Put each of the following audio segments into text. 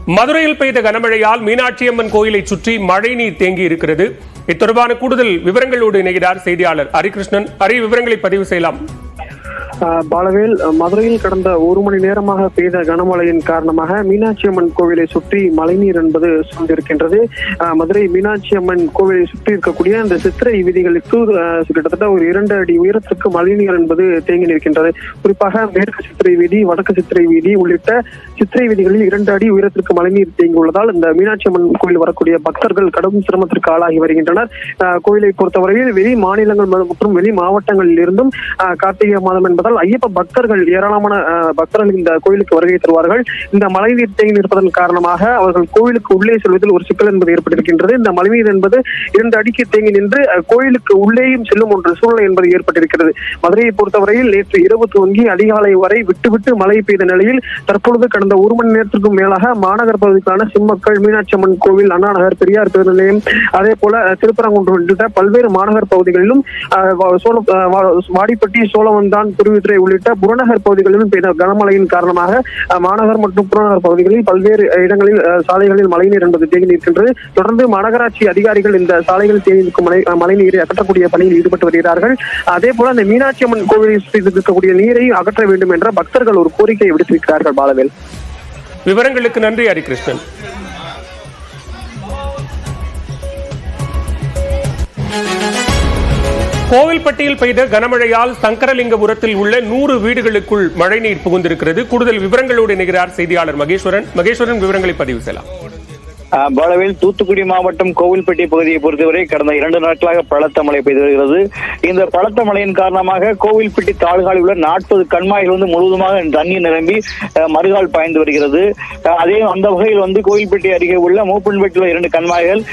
மதுரையில் பெய்த கனமழையால் மீனாட்சியம்மன் கோயிலை சுற்றி மழைநீர் தேங்கி இருக்கிறது. இத்தொடர்பான கூடுதல் விவரங்களோடு இணைகிறார் செய்தியாளர் ஹரிகிருஷ்ணன். விவரங்களை பதிவு செய்யலாம். பாலவேல், மதுரையில் கடந்த ஒரு மணி நேரமாக பெய்த கனமழையின் காரணமாக மீனாட்சி அம்மன் கோவிலை சுற்றி மழைநீர் என்பது சூழ்ந்திருக்கின்றது. மதுரை மீனாட்சி அம்மன் கோவிலை சுற்றி இருக்கக்கூடிய அந்த சித்திரை வீதிகளுக்கு கிட்டத்தட்ட ஒரு 2 அடி உயரத்திற்கு மழைநீர் என்பது தேங்கி நிற்கின்றது. குறிப்பாக மேற்கு சித்திரை வீதி, வடக்கு சித்திரை வீதி உள்ளிட்ட சித்திரை வீதிகளில் 2 அடி உயரத்திற்கு மழைநீர் தேங்கியுள்ளதால் இந்த மீனாட்சி அம்மன் கோயில் வரக்கூடிய பக்தர்கள் கடும் சிரமத்திற்கு ஆளாகி வருகின்றனர். கோயிலை பொறுத்தவரையில் வெளி மாநிலங்கள் மற்றும் வெளி மாவட்டங்களில் இருந்தும் கார்த்திகை மாதம் என்பதால் ஐயப்ப பக்தர்கள் ஏராளமான பக்தர்கள் இந்த கோயிலுக்கு வருகை தருவார்கள். இந்த மழைநீர் தேங்கி நிற்பதன் காரணமாக அவர்கள் கோயிலுக்கு உள்ளே செல்வதில் ஒரு சிக்கல் என்பது ஏற்பட்டிருக்கின்றது. இந்த மழைநீர் என்பது 2 அடிக்கு தேங்கி நின்று கோயிலுக்கு உள்ளேயும் செல்லும் ஒரு சூழ்நிலை என்பது ஏற்பட்டிருக்கிறது. மதுரையை பொறுத்தவரையில் நேற்று இரவு துவங்கி அதிகாலை வரை விட்டு மழை பெய்த நிலையில் தற்பொழுது கடந்த ஒரு மணி நேரத்திற்கும் மேலாக மாநகர் பகுதிக்கான சிம்மக்கல், மீனாட்சி அம்மன் கோவில், அண்ணா நகர், பெரியார் பேருந்து நிலையம், அதே போல திருப்பரங்குன்றம் உள்ளிட்ட பல்வேறு மாநகர் பகுதிகளிலும் வாடிப்பட்டி, சோழவந்தான், துறை உள்ளிட்ட புறநகர் பகுதிகளிலும் பெய்த கனமழையின் காரணமாக மாநகர் மற்றும் புறநகர் பகுதிகளில் பல்வேறு இடங்களில் சாலைகளில் மழைநீர் என்பது தேங்கி நிற்கின்றது. தொடர்ந்து மாநகராட்சி அதிகாரிகள் இந்த சாலைகளில் தேங்கி நிற்கும் மழைநீரை அகற்றக்கூடிய பணியில் ஈடுபட்டு வருகிறார்கள். அதே போல இந்த மீனாட்சி அம்மன் கோவிலில் இருக்கக்கூடிய நீரை அகற்ற வேண்டும் என்ற பக்தர்கள் ஒரு கோரிக்கையை விடுத்திருக்கிறார்கள். பாலவேல், விவரங்களுக்கு நன்றி ஹரிகிருஷ்ணன். கோவில்பட்டியில் பெய்த கனமழையால் சங்கரலிங்கபுரத்தில் உள்ள 100 வீடுகளுக்குள் மழைநீர் புகுந்திருக்கிறது. கூடுதல் விவரங்களோடு இணைகிறார் செய்தியாளர் மகேஸ்வரன். விவரங்களை பதிவு செய்யலாம். பாலவேல், தூத்துக்குடி மாவட்டம் கோவில்பட்டி பகுதியை பொறுத்தவரை கடந்த 2 நாட்களாக பலத்த மழை பெய்து வருகிறது. இந்த பலத்த மழையின் காரணமாக கோவில்பட்டி தாலுகாவில் உள்ள 40 கண்மாய்கள் முழுவதுமாக தண்ணீர் நிரம்பி மறுகால் பாய்ந்து வருகிறது. அதே அந்த வகையில் கோவில்பட்டி அருகே உள்ள மூப்பன்பட்டியில் 2 கண்மாய்கள்,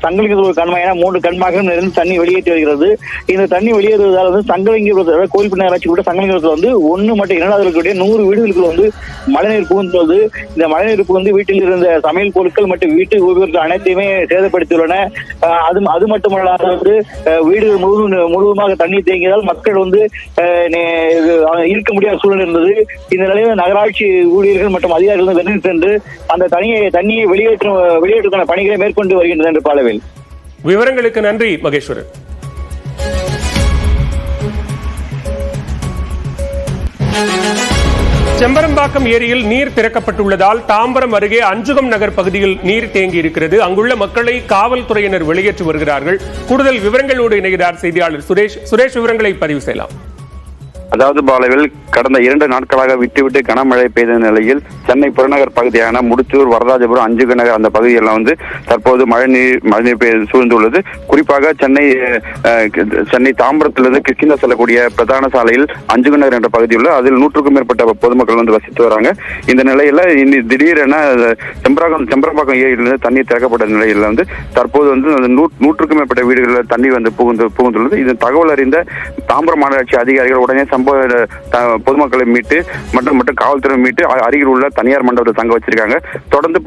சங்கலிங்கத்தில் ஒரு கண்மாய் என 3 கண்மாய்கள் நிறைந்து தண்ணி வெளியேற்றி வருகிறது. இந்த தண்ணி வெளியேறுவதால் சங்கலிங்கபுரத்தில் கோவில்பட்டி நகராட்சி கூட சங்கலிங்கபுரத்தில் 1 மற்றும் 2வது 100 வீடுகளுக்கு மழைநீர் புகுந்துள்ளது. இந்த மழைநீர் புகுந்து வீட்டில் இருந்த சமையல் பொருட்கள் மற்றும் வீட்டு உபயோகங்கள் அனைத்தையுமே சேதப்படுத்தியுள்ளன. அது மட்டுமல்லாது வீடுகள் முழுவதுமாக தண்ணீர் தேங்கியதால் மக்கள் இருக்க முடியாத சூழல் இருந்தது. இந்த நிலையில் நகராட்சி ஊழியர்கள் மற்றும் அதிகாரிகள் விரைந்து சென்று அந்த தண்ணியை வெளியேற்றுக்கான பணிகளை மேற்கொண்டு வருகின்றனர் என்று பாலவேல். விவரங்களுக்கு நன்றி மகேஸ்வரன். செம்பரம்பாக்கம் ஏரியில் நீர் திறக்கப்பட்டுள்ளதால் தாம்பரம் அருகே அஞ்சுகம் நகர் பகுதியில் நீர் தேங்கி இருக்கிறது. அங்குள்ள மக்களை காவல்துறையினர் வெளியேற்றி வருகிறார்கள். கூடுதல் விவரங்களோடு இணைகிறார் செய்தியாளர் சுரேஷ். விவரங்களை பதிவு செய்யலாம். அதாவது பாலவேல், கடந்த 2 நாட்களாக விட்டு கனமழை பெய்த நிலையில் சென்னை புறநகர் பகுதியான முடிச்சூர், வரதாஜபுரம், அஞ்சுக நகர் அந்த பகுதியெல்லாம் தற்போது மழைநீர் சூழ்ந்துள்ளது. குறிப்பாக சென்னை தாம்பரத்திலிருந்து கிருஷ்ணா செல்லக்கூடிய பிரதான சாலையில் அஞ்சுக நகர் என்ற பகுதியில் அதில் 100க்கும் மேற்பட்ட பொதுமக்கள் வசித்து வராங்க. இந்த நிலையில திடீரென செம்பரம்பாக்கம் ஏரியிலிருந்து தண்ணீர் திறக்கப்பட்ட நிலையில் தற்போது 100க்கும் மேற்பட்ட வீடுகளில் தண்ணீர் புகுந்துள்ளது. இந்த தகவல் அறிந்த தாம்பரம் மாநகராட்சி அதிகாரிகள் உடனே பொதுமக்களை மீட்டு மற்றும் காவல்துறை மீட்டு அருகில் உள்ள தனியார் மண்டபத்தை தங்க வச்சிருக்காங்க. தொடர்ந்து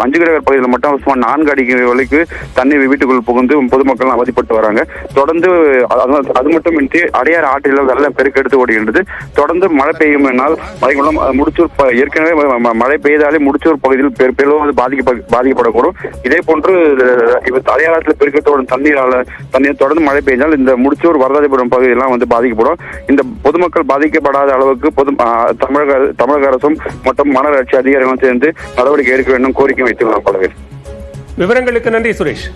அஞ்சுக நகர் பகுதியில் மட்டும் சுமார் 4 அடி வரைக்கு தண்ணீர் வீட்டுக்குள் புகுந்து பொதுமக்கள் அவதிப்பட்டு வராங்க. தொடர்ந்து அது மட்டுமின்றி அடையாறு ஆற்றில் வெள்ளம் பெருக்கெடுத்து ஓடுகின்றது. தொடர்ந்து மழை பெய்யும் என்னால் முடிச்சூர் ஏற்கனவே மழை பெய்தாலே முடிச்சூர் பகுதியில் பெருவது பாதிக்கப்படக்கூடும். இதே போன்று அடையாறு ஆற்றில் பெருக்கெடுத்து ஓடும் தண்ணீர் தொடர்ந்து மழை பெய்தால் இந்த முடிச்சூர், வரதாஜபுரம் பகுதியெல்லாம் பாதிக்கப்படும். இந்த பொதுமக்கள் பாதிக்கப்படாத அளவுக்கு தமிழக அரசும் மற்றும் மாநகராட்சி அதிகாரிகளும் சேர்ந்து நடவடிக்கை எடுக்க வேண்டும் கோரிக்கை வைத்துள்ளார். பலவேல், விவரங்களுக்கு நன்றி சுரேஷ்.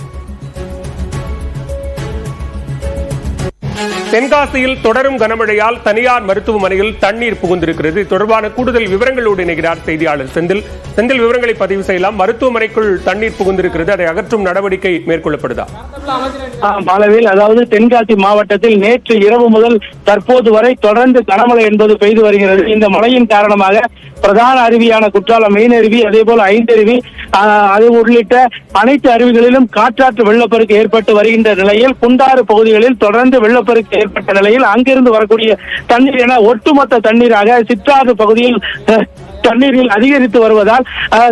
தென்காசியில் தொடரும் கனமழையால் தனியார் மருத்துவமனையில் தண்ணீர் புகுந்திருக்கிறது. தொடர்பான கூடுதல் விவரங்களோடு இணைகிறார் செய்தியாளர் செந்தில். விவரங்களை பதிவு செய்யலாம். மருத்துவமனைக்குள் தண்ணீர் புகுந்திருக்கிறது, அதை அகற்றும் நடவடிக்கை மேற்கொள்ளப்படுதா? பாலவேல், அதாவது தென்காசி மாவட்டத்தில் நேற்று இரவு முதல் தற்போது வரை தொடர்ந்து கனமழை என்பது பெய்து வருகிறது. இந்த மழையின் காரணமாக பிரதான அருவியான குற்றாலம் மெயின் அருவி, அதே போல 5 அருவி, அது உள்ளிட்ட அனைத்து அருவிகளிலும் காற்றாற்று வெள்ளப்பெருக்கு ஏற்பட்டு வருகின்ற நிலையில் குண்டாறு பகுதிகளில் தொடர்ந்து வெள்ளப்பெருக்கு ஏற்பட்ட நிலையில் அங்கிருந்து வரக்கூடிய தண்ணீர் என ஒட்டுமொத்த தண்ணீராக சிற்றாறு பகுதியில் தண்ணீரில் அதிகரித்து வருவதால்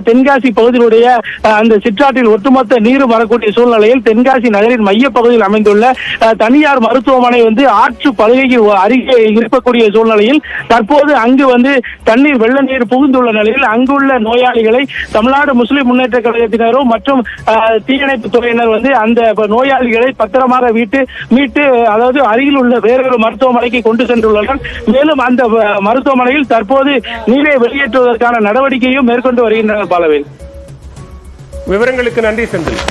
தென்காசி பகுதியினுடைய அந்த சிற்றாற்றில் ஒட்டுமொத்த நீரும் வரக்கூடிய சூழ்நிலையில் தென்காசி நகரின் மைய பகுதியில் அமைந்துள்ள தனியார் மருத்துவமனை ஆற்று படுகைக்கு அருகே இருக்கக்கூடிய சூழ்நிலையில் தற்போது அங்கு தண்ணீர் வெள்ள நீர் புகுந்துள்ள நிலையில் அங்குள்ள நோயாளிகளை தமிழ்நாடு முஸ்லிம் முன்னேற்ற கழகத்தினரும் மற்றும் தீயணைப்பு துறையினர் அந்த நோயாளிகளை பத்திரமாக மீட்டு அதாவது அருகில் உள்ள வேறொரு மருத்துவமனைக்கு கொண்டு சென்றுள்ளனர். மேலும் அந்த மருத்துவமனையில் தற்போது நீரை வெளியேற்றுவதற்கான நடவடிக்கையும் மேற்கொண்டு வருகின்றனர். பாலவேல், விவரங்களுக்கு நன்றி செந்தில்.